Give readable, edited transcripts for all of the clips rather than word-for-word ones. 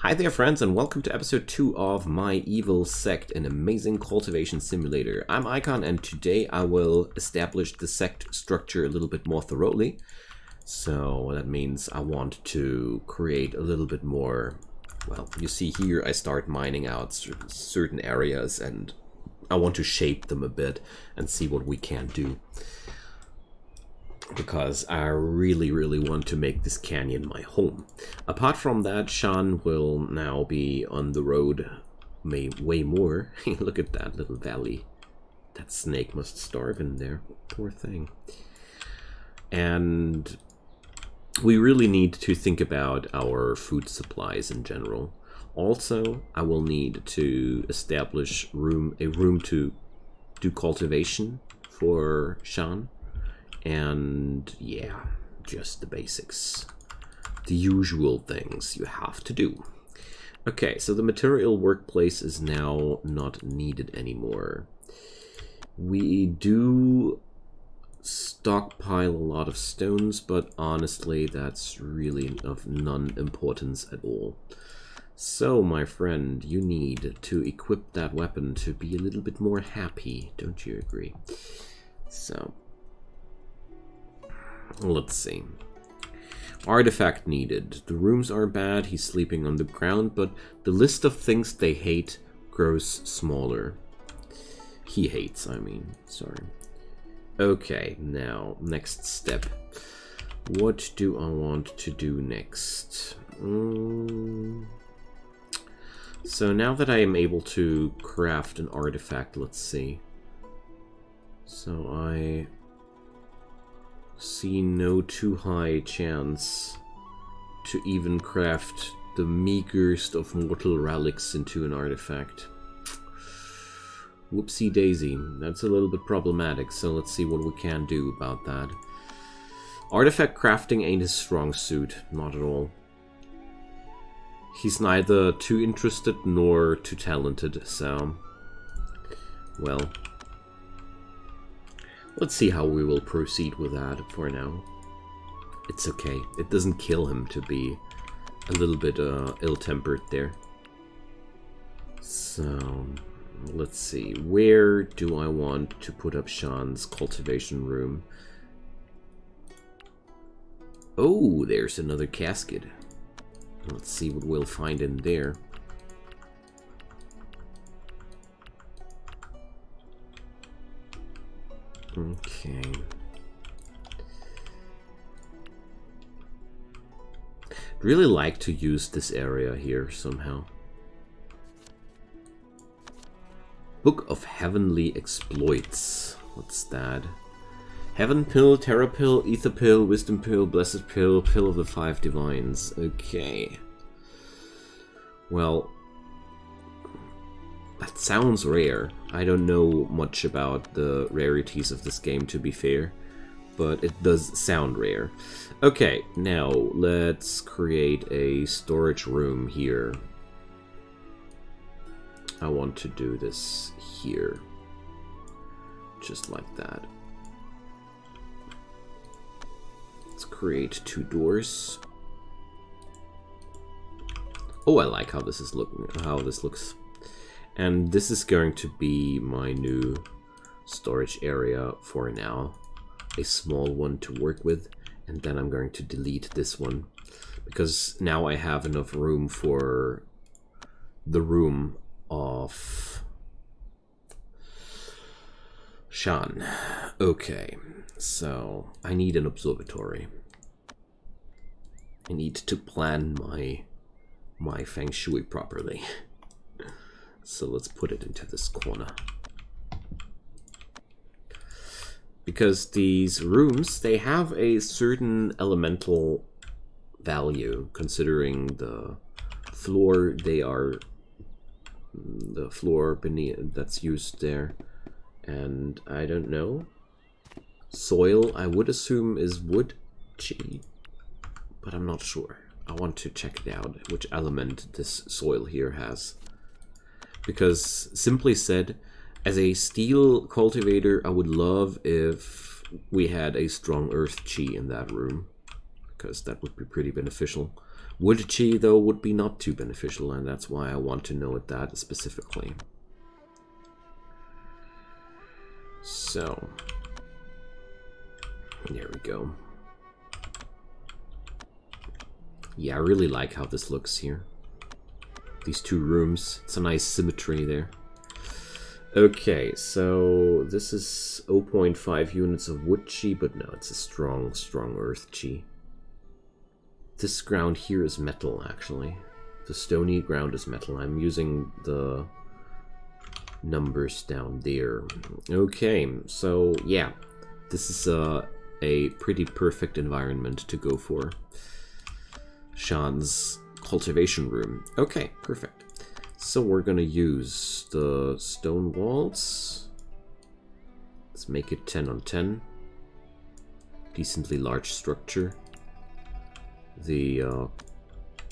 Hi there friends, and welcome to episode 2 of my Evil Sect, an Amazing Cultivation Simulator. I'm Icon, and today I will establish the sect structure a little bit more thoroughly. So that means I want to create a little bit more, well, you see here I start mining out certain areas and I want to shape them a bit and see what we can do. Because I really want to make this canyon my home. Apart from that, Sean will now be on the road way more. Look at that little valley. That snake must starve in there. Poor thing. And we really need to think about our food supplies in general. Also, I will need to establish a room to do cultivation for Sean. And yeah, just the basics. The usual things you have to do. Okay, so the material workplace is now not needed anymore. We do stockpile a lot of stones, but honestly, that's really of non-importance at all. So, my friend, you need to equip that weapon to be a little bit more happy, don't you agree? So, let's see. Artifact needed. The rooms are bad, he's sleeping on the ground, but the list of things they hate grows smaller. He hates, I mean, sorry. Okay, now, next step. What do I want to do next? So now that I am able to craft an artifact, let's see. So I see no too high chance to even craft the meagerest of mortal relics into an artifact. Whoopsie daisy, that's a little bit problematic, so let's see what we can do about that. Artifact crafting ain't his strong suit, not at all. He's neither too interested nor too talented, so well, let's see how we will proceed with that for now. It's okay. It doesn't kill him to be a little bit ill-tempered there. So, let's see. Where do I want to put up Sean's cultivation room? Oh, there's another casket. Let's see what we'll find in there. Okay. I'd really like to use this area here somehow. Book of Heavenly Exploits. What's that? Heaven Pill, Terra Pill, Ether Pill, Wisdom Pill, Blessed Pill, Pill of the Five Divines. Okay. Well, that sounds rare. I don't know much about the rarities of this game, to be fair, but it does sound rare. Okay, now let's create a storage room here. I want to do this here, just like that. Let's create 2 doors. Oh, I like how this is looks. And this is going to be my new storage area for now. A small one to work with. And then I'm going to delete this one. Because now I have enough room for the room of Sean. Okay, so I need an observatory. I need to plan my feng shui properly. So let's put it into this corner. Because these rooms, they have a certain elemental value, considering the floor the floor beneath that's used there. And I don't know. Soil, I would assume, is wood. Gee, but I'm not sure. I want to check it out, which element this soil here has. Because, simply said, as a steel cultivator, I would love if we had a strong earth chi in that room. Because that would be pretty beneficial. Wood chi, though, would be not too beneficial, and that's why I want to know it that specifically. So, there we go. Yeah, I really like how this looks here. These two rooms, it's a nice symmetry there. Okay, so this is 0.5 units of wood chi, but no, it's a strong earth chi. This ground here is metal, actually. The stony ground is metal. I'm using the numbers down there. Okay, so yeah, this is a pretty perfect environment to go for. Sean's cultivation room. Okay, perfect. So we're gonna use the stone walls. Let's make it 10 on 10. Decently large structure. The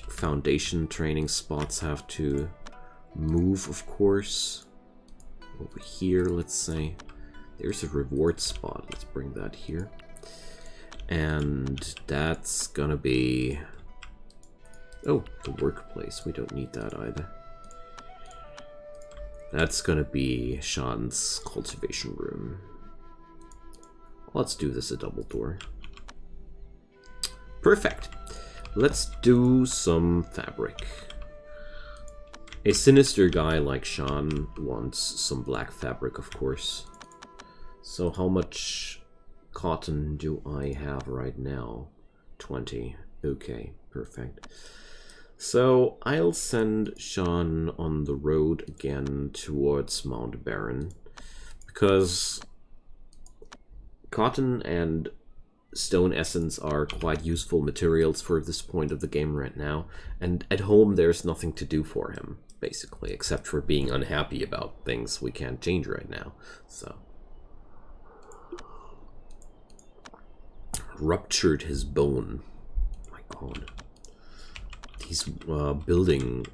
foundation training spots have to move, of course. Over here, let's say. There's a reward spot. Let's bring that here. And that's gonna be... Oh, the workplace. We don't need that either. That's gonna be Sean's cultivation room. Let's do this a double door. Perfect. Let's do some fabric. A sinister guy like Sean wants some black fabric, of course. So how much cotton do I have right now? 20. Okay, perfect. So I'll send Sean on the road again towards Mount Barren, because cotton and stone essence are quite useful materials for this point of the game right now, and at home there's nothing to do for him, basically, except for being unhappy about things we can't change right now. So ruptured his bone. My god. These building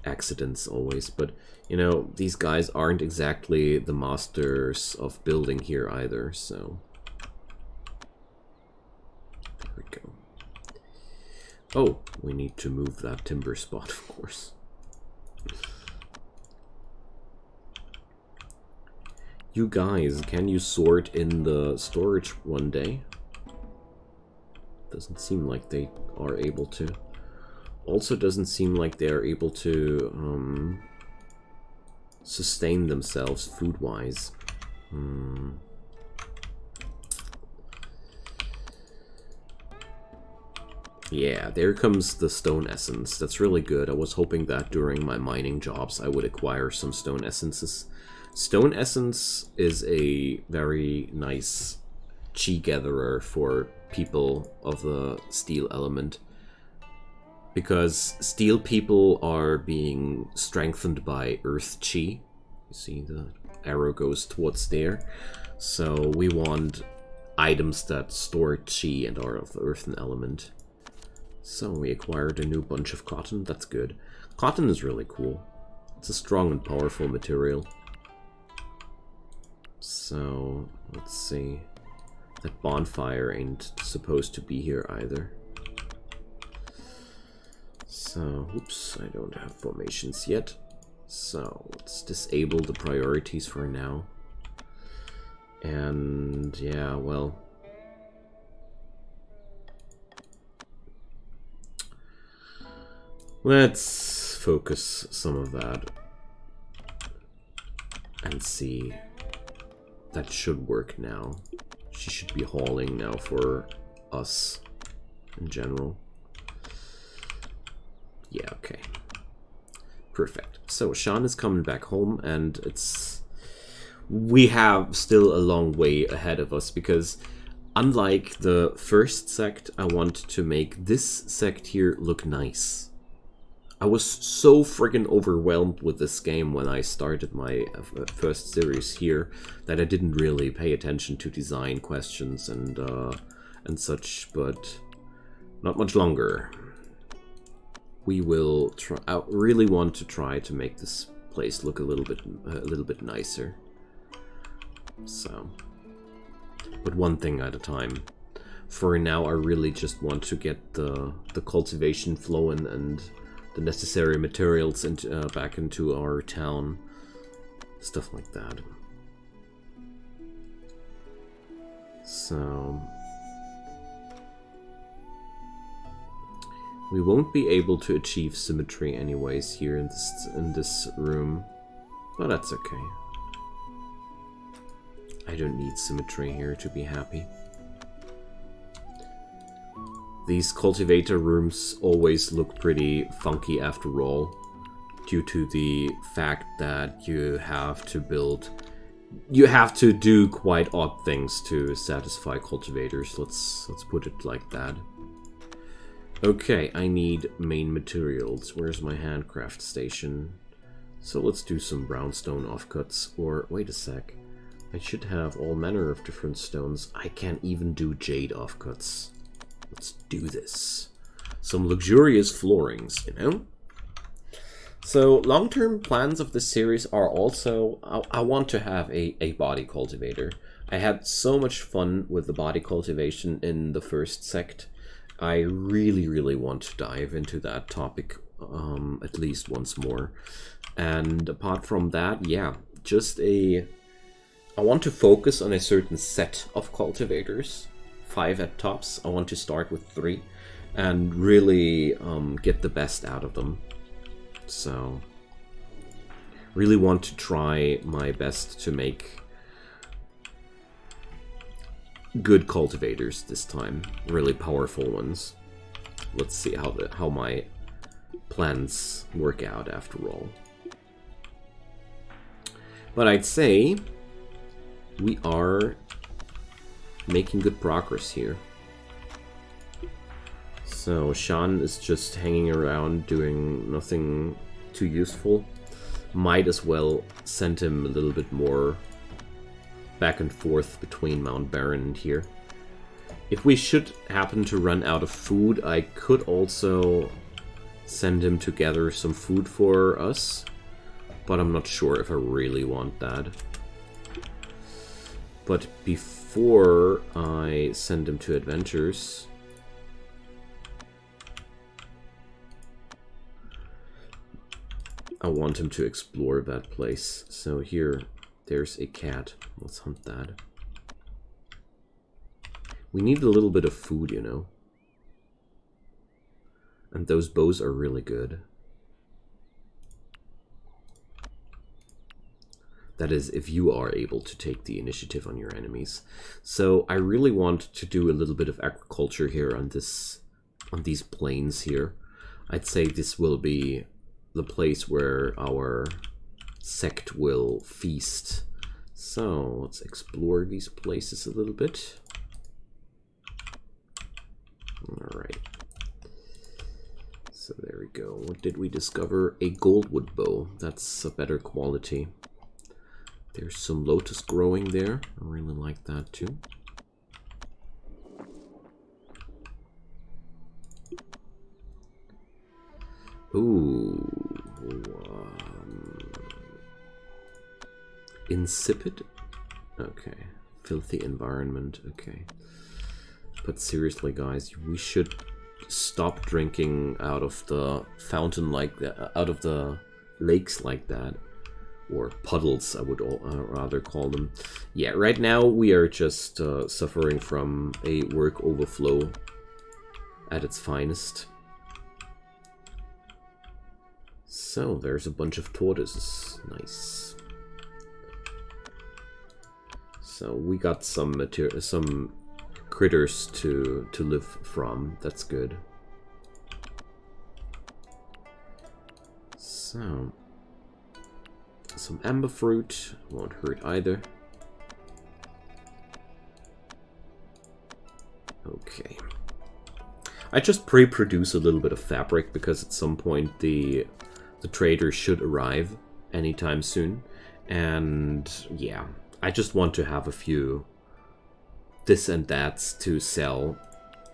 accidents always, but you know, these guys aren't exactly the masters of building here either, so there we go. Oh, we need to move that timber spot, of course. You guys, can you sort in the storage one day? Doesn't seem like they are able to. Also doesn't seem like they're able to sustain themselves food-wise. Yeah, there comes the stone essence. That's really good. I was hoping that during my mining jobs I would acquire some stone essences. Stone essence is a very nice chi gatherer for people of the steel element, because steel people are being strengthened by earth chi. You see the arrow goes towards there. So we want items that store chi and are of the earthen element. So we acquired a new bunch of cotton. That's good. Cotton is really cool. It's a strong and powerful material. So let's see. That bonfire ain't supposed to be here either. So, oops, I don't have formations yet. So, let's disable the priorities for now. And, yeah, well... let's focus some of that. And see. That should work now. She should be hauling now for us in general. Yeah, okay. Perfect. So Sean is coming back home, and we have still a long way ahead of us, because unlike the first sect, I want to make this sect here look nice. I was so friggin' overwhelmed with this game when I started my first series here that I didn't really pay attention to design questions and such, but not much longer. We will try. I really want to try to make this place look a little bit nicer. So, but one thing at a time. For now, I really just want to get the cultivation flowing and the necessary materials into, back into our town. Stuff like that. So... we won't be able to achieve symmetry anyways here in this room. But that's okay. I don't need symmetry here to be happy. These cultivator rooms always look pretty funky after all, due to the fact that you have to do quite odd things to satisfy cultivators. Let's put it like that. Okay, I need main materials. Where's my handcraft station? So let's do some brownstone offcuts, or wait a sec. I should have all manner of different stones. I can't even do jade offcuts. Let's do this. Some luxurious floorings, you know? So long-term plans of this series are also, I want to have a body cultivator. I had so much fun with the body cultivation in the first sect. I really want to dive into that topic at least once more. And apart from that, yeah, I want to focus on a certain set of cultivators, 5 at tops. I want to start with 3 and really get the best out of them. So, really want to try my best to make good cultivators this time, really powerful ones. Let's see how my plans work out after all. But I'd say we are making good progress here. So Shan is just hanging around doing nothing too useful. Might as well send him a little bit more back and forth between Mount Barren and here. If we should happen to run out of food, I could also send him to gather some food for us, but I'm not sure if I really want that. But before I send him to adventures, I want him to explore that place. So here, there's a cat. Let's hunt that. We need a little bit of food, you know. And those bows are really good. That is, if you are able to take the initiative on your enemies. So I really want to do a little bit of agriculture here on these plains here. I'd say this will be the place where our sect will feast. So let's explore these places a little bit. Alright. So there we go. What did we discover? A goldwood bow. That's a better quality. There's some lotus growing there. I really like that too. Ooh. Insipid? Okay. Filthy environment. Okay. But seriously, guys, we should stop drinking out of the fountain like that, out of the lakes like that. Or puddles, I would rather call them. Yeah, right now we are just suffering from a work overflow at its finest. So, there's a bunch of tortoises. Nice. So, we got some critters to live from. That's good. So... some amber fruit, won't hurt either. Okay. I just pre-produce a little bit of fabric because at some point the trader should arrive anytime soon. And yeah, I just want to have a few this and that's to sell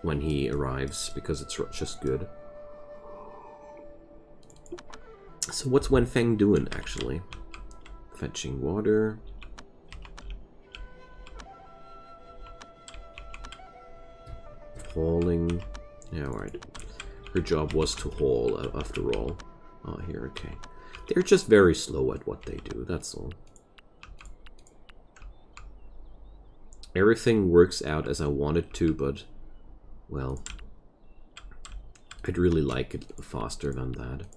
when he arrives because it's just good. So what's Wenfeng doing actually? Fetching water. hauling. Yeah, alright. Her job was to haul, after all. Oh, here, okay. They're just very slow at what they do, that's all. Everything works out as I want it to, but, well, I'd really like it faster than that.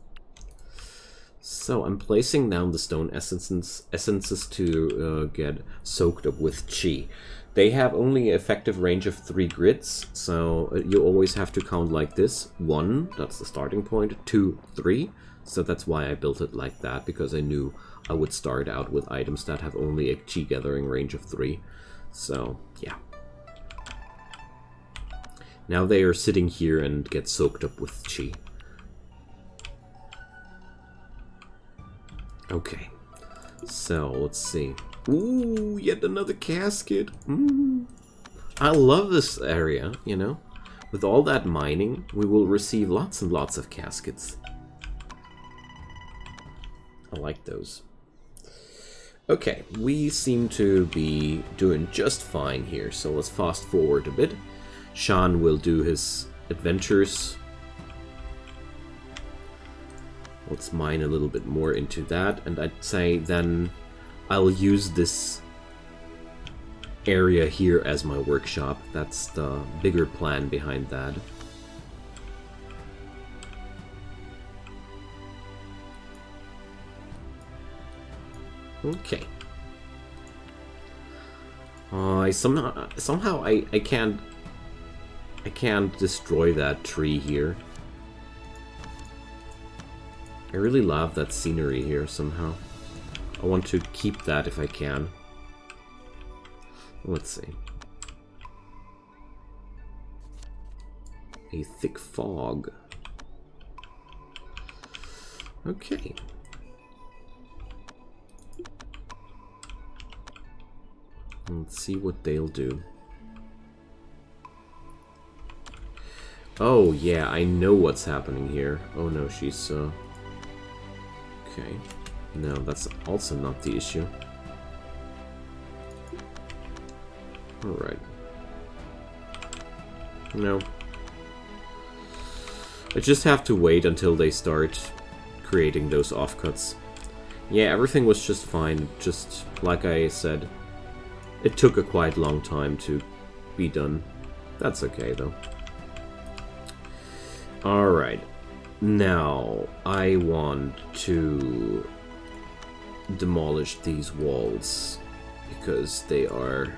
So I'm placing down the stone essences to get soaked up with chi. They have only an effective range of 3 grids, so you always have to count like this. 1, that's the starting point. 2, 3. So that's why I built it like that, because I knew I would start out with items that have only a chi gathering range of 3. So, yeah. Now they are sitting here and get soaked up with chi. Okay, so let's see. Ooh, yet another casket. I love this area, you know. With all that mining, we will receive lots and lots of caskets. I like those. Okay, we seem to be doing just fine here, so let's fast forward a bit. Sean will do his adventures. Let's mine a little bit more into that, and I'd say then I'll use this area here as my workshop. That's the bigger plan behind that. Okay. Somehow I can't destroy that tree here. I really love that scenery here somehow. I want to keep that if I can. Let's see. A thick fog. Okay. Let's see what they'll do. Oh yeah, I know what's happening here. Oh no, she's okay. No, that's also not the issue. Alright. No. I just have to wait until they start creating those offcuts. Yeah, everything was just fine, just like I said. It took a quite long time to be done. That's okay, though. Alright. Now, I want to demolish these walls because they are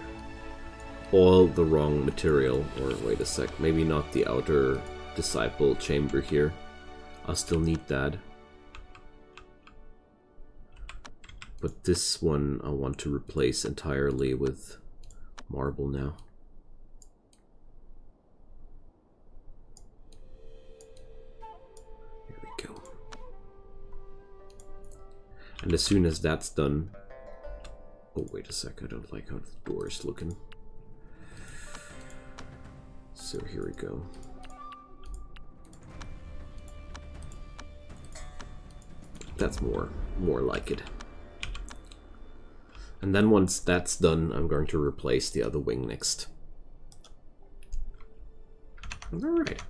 all the wrong material. Or wait a sec, maybe not the outer disciple chamber here. I'll still need that. But this one I want to replace entirely with marble now. Here we go. And as soon as that's done... Oh, wait a sec, I don't like how the door is looking. So here we go. That's more like it. And then once that's done, I'm going to replace the other wing next. Alright.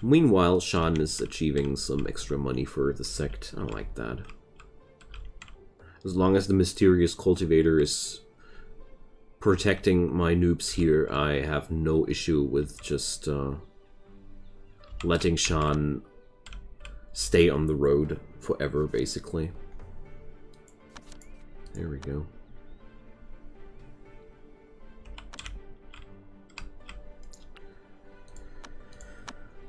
Meanwhile, Sean is achieving some extra money for the sect. I like that. As long as the mysterious cultivator is protecting my noobs here, I have no issue with just letting Sean stay on the road forever, basically. There we go.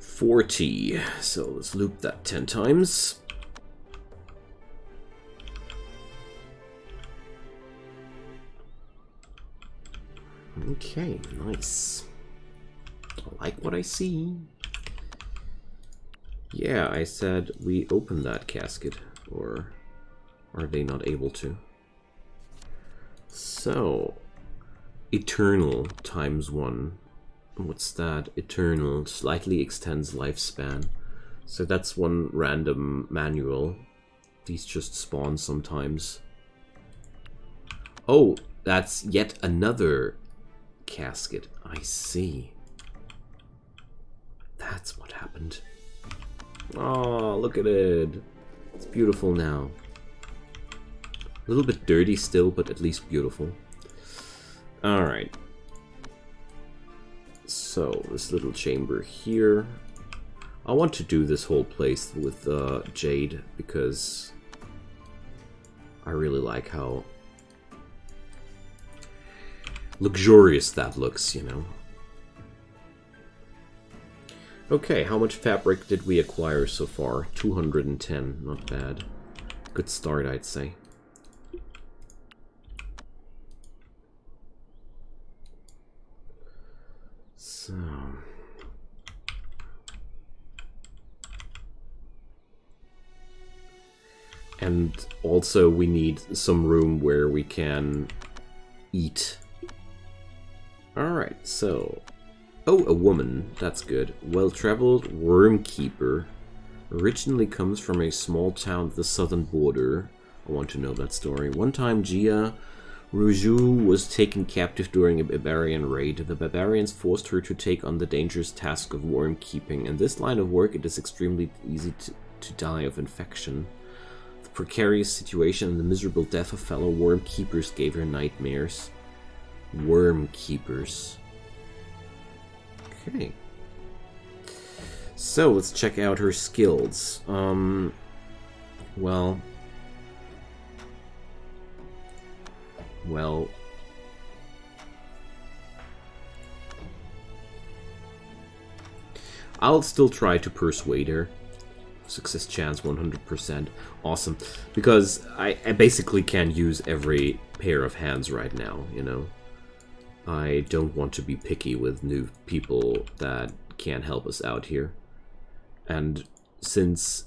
$40. So let's loop that 10 times. Okay, nice. I like what I see. Yeah, I said we open that casket, or are they not able to? So, eternal times 1. What's that? Eternal slightly extends lifespan. So that's one random manual. These just spawn sometimes. Oh, that's yet another casket. I see. That's what happened. Oh, look at it. It's beautiful now. A little bit dirty still, but at least beautiful. Alright. So, this little chamber here. I want to do this whole place with jade, because I really like how luxurious that looks, you know. Okay, how much fabric did we acquire so far? 210, not bad. Good start, I'd say. So... And also we need some room where we can eat. Alright, so... Oh, a woman. That's good. Well-traveled worm keeper. Originally comes from a small town at the southern border. I want to know that story. One time, Gia Ruju was taken captive during a barbarian raid. The barbarians forced her to take on the dangerous task of worm keeping. In this line of work, it is extremely easy to die of infection. The precarious situation and the miserable death of fellow worm keepers gave her nightmares. Worm keepers. Okay. So, let's check out her skills. Well... I'll still try to persuade her. Success chance 100%. Awesome. Because I basically can use every pair of hands right now, you know? I don't want to be picky with new people that can't help us out here. And since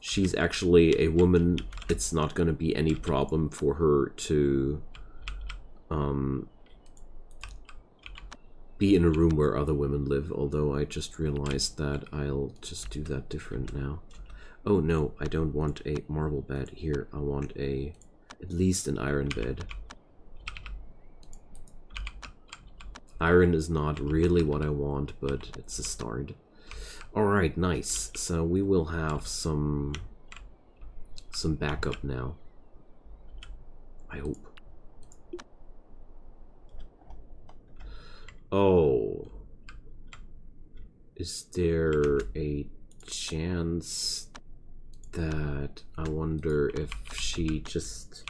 she's actually a woman, it's not going to be any problem for her to be in a room where other women live, although I just realized that I'll just do that different now. Oh no, I don't want a marble bed here. I want at least an iron bed. Iron is not really what I want, but it's a start. Alright, nice. So we will have some backup now. I hope. Oh. Is there a chance that I wonder if she just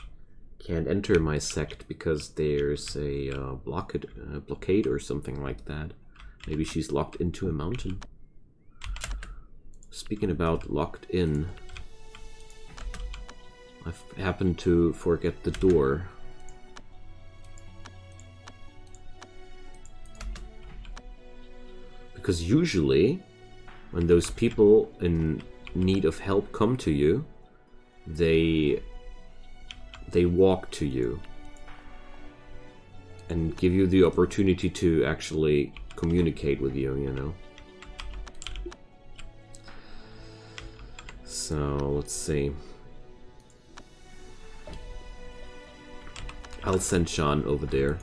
can't enter my sect because there's a blockade or something like that? Maybe she's locked into a mountain. Speaking about locked in, I've happened to forget the door. Because usually, when those people in need of help come to you, they walk to you and give you the opportunity to actually communicate with you, you know. So, let's see. I'll send Sean over there.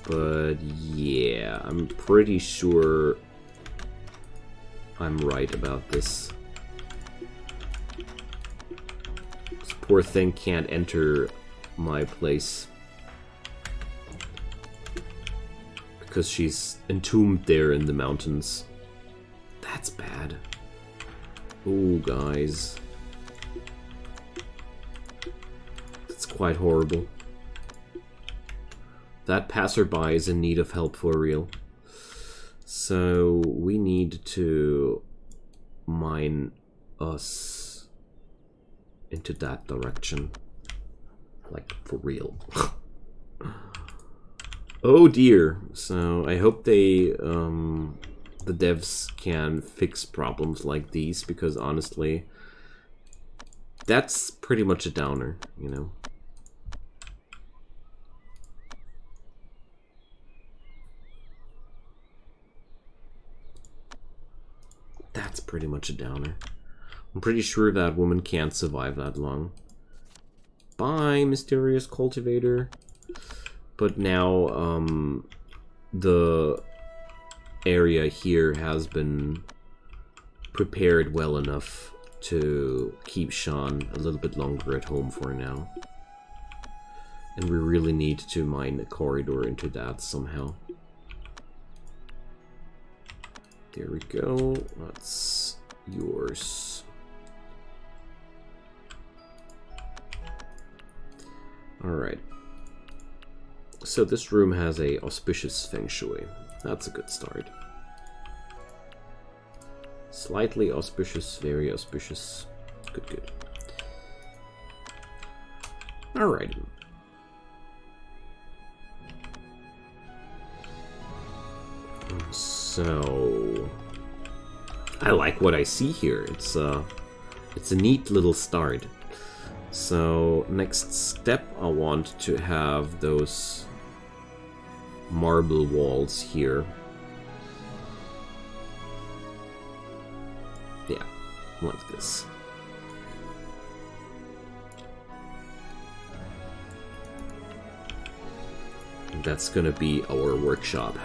But yeah, I'm pretty sure I'm right about this. This poor thing can't enter my place because she's entombed there in the mountains. That's bad. Oh, guys. That's quite horrible. That passerby is in need of help for real. So we need to mine us into that direction. Like, for real. Oh dear. So I hope the devs can fix problems like these, because honestly, that's pretty much a downer, you know? That's pretty much a downer. I'm pretty sure that woman can't survive that long. Bye, mysterious cultivator. But now the area here has been prepared well enough to keep Sean a little bit longer at home for now. And we really need to mine a corridor into that somehow. There we go. That's yours. Alright. So this room has a auspicious feng shui. That's a good start. Slightly auspicious, very auspicious. Good, good. Alright. So I like what I see here. It's a neat little start. So next step, I want to have those marble walls here. Yeah, like this. That's gonna be our workshop.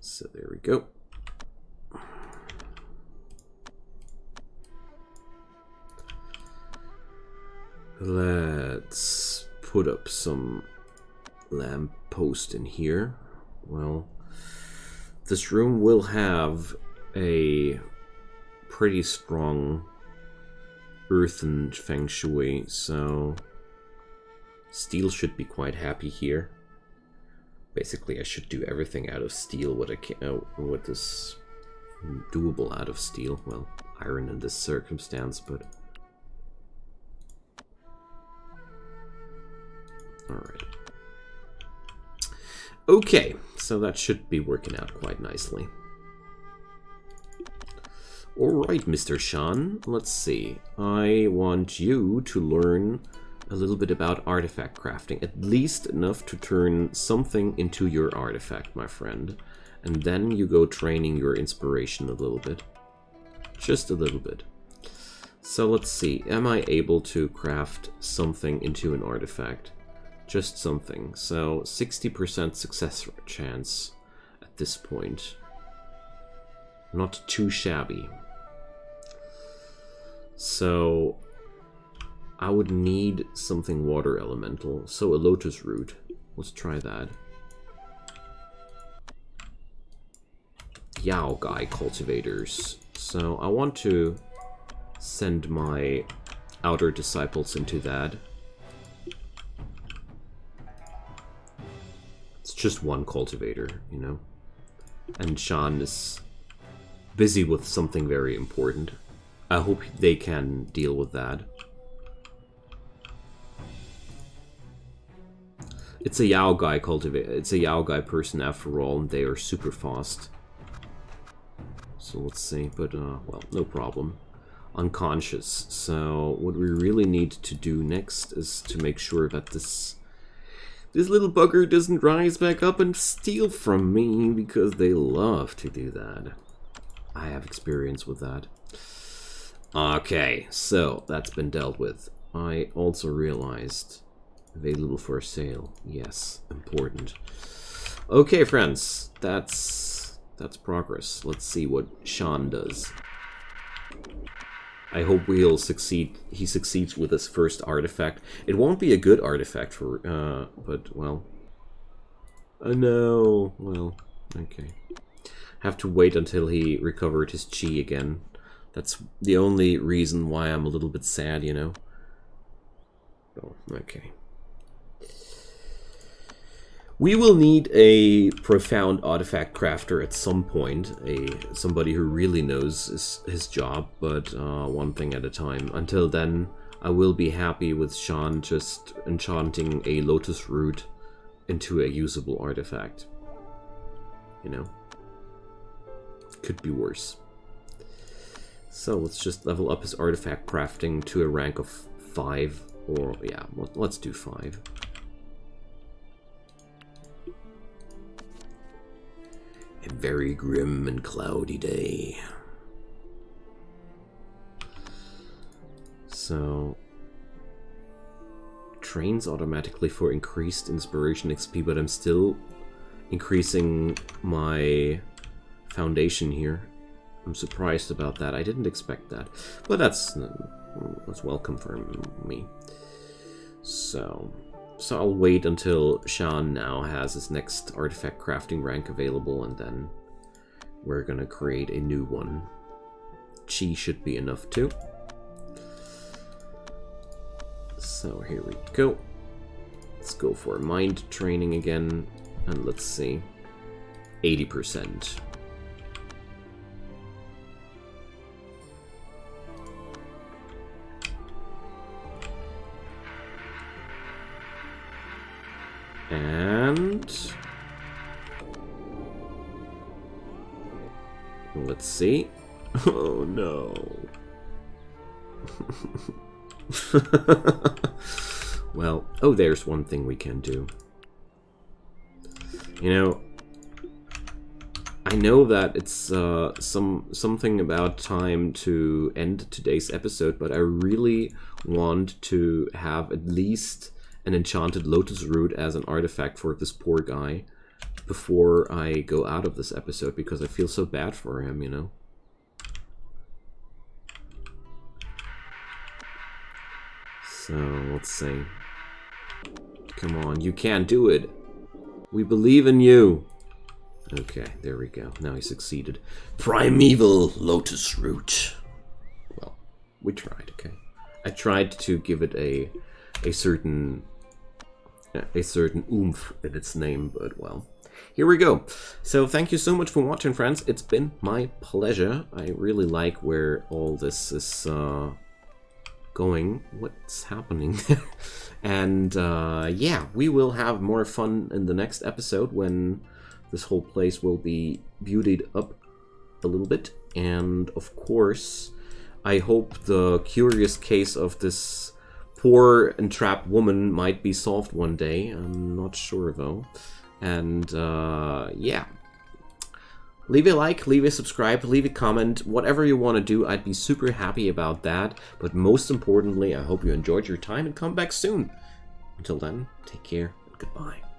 So there we go. Let's put up some lamppost in here. Well, this room will have a pretty strong earthen feng shui, so steel should be quite happy here. Basically, I should do everything out of steel. What is doable out of steel? Well, iron in this circumstance, but all right. Okay, so that should be working out quite nicely. All right, Mr. Sean. Let's see. I want you to learn a little bit about artifact crafting, at least enough to turn something into your artifact, my friend. And then you go training your inspiration a little bit. Just a little bit. So let's see, am I able to craft something into an artifact? Just something. So 60% success chance at this point. Not too shabby. So I would need something water elemental, so a lotus root. Let's try that. Yao Guy cultivators. So I want to send my outer disciples into that. It's just one cultivator, you know. And Sean is busy with something very important. I hope they can deal with that. It's a Yao Guy cultivator. It's a Yao Guy person after all, and they are super fast. So let's see, but well, no problem. Unconscious. So what we really need to do next is to make sure that this little bugger doesn't rise back up and steal from me, because they love to do that. I have experience with that. Okay, so that's been dealt with. I also realized available for sale. Yes, important. Okay, friends, that's progress. Let's see what Sean does. I hope he'll succeed. He succeeds with his first artifact. It won't be a good artifact for, but well. No, well, okay. Have to wait until he recovered his chi again. That's the only reason why I'm a little bit sad, you know. Oh, okay. We will need a profound artifact crafter at some point, somebody who really knows his job, but one thing at a time. Until then, I will be happy with Sean just enchanting a lotus root into a usable artifact. You know? Could be worse. So let's just level up his artifact crafting to a rank of 5, or yeah, let's do 5. very grim and cloudy day. So, trains automatically for increased inspiration XP, but I'm still increasing my foundation here. I'm surprised about that. I didn't expect that, but that's welcome for me. So I'll wait until Sean now has his next artifact crafting rank available, and then we're gonna create a new one. Chi should be enough too. So here we go. Let's go for mind training again, and let's see. 80%. And let's see. Oh no. Well, oh, there's one thing we can do. You know, I know that it's something about time to end today's episode, but I really want to have at least an enchanted lotus root as an artifact for this poor guy before I go out of this episode, because I feel so bad for him, you know. So, let's see. Come on, you can do it. We believe in you. Okay, there we go. Now he succeeded. Primeval lotus root. Well, we tried, okay. I tried to give it a certain oomph in its name, but well, here we go. So thank you so much for watching, friends. It's been my pleasure. I really like where all this is going. What's happening there? And yeah, we will have more fun in the next episode when this whole place will be beautied up a little bit. And of course, I hope the curious case of this poor entrapped woman might be solved one day. I'm not sure though. And yeah, leave a like, leave a subscribe, leave a comment, whatever you want to do. I'd be super happy about that. But most importantly, I hope you enjoyed your time and come back soon. Until then, take care and goodbye.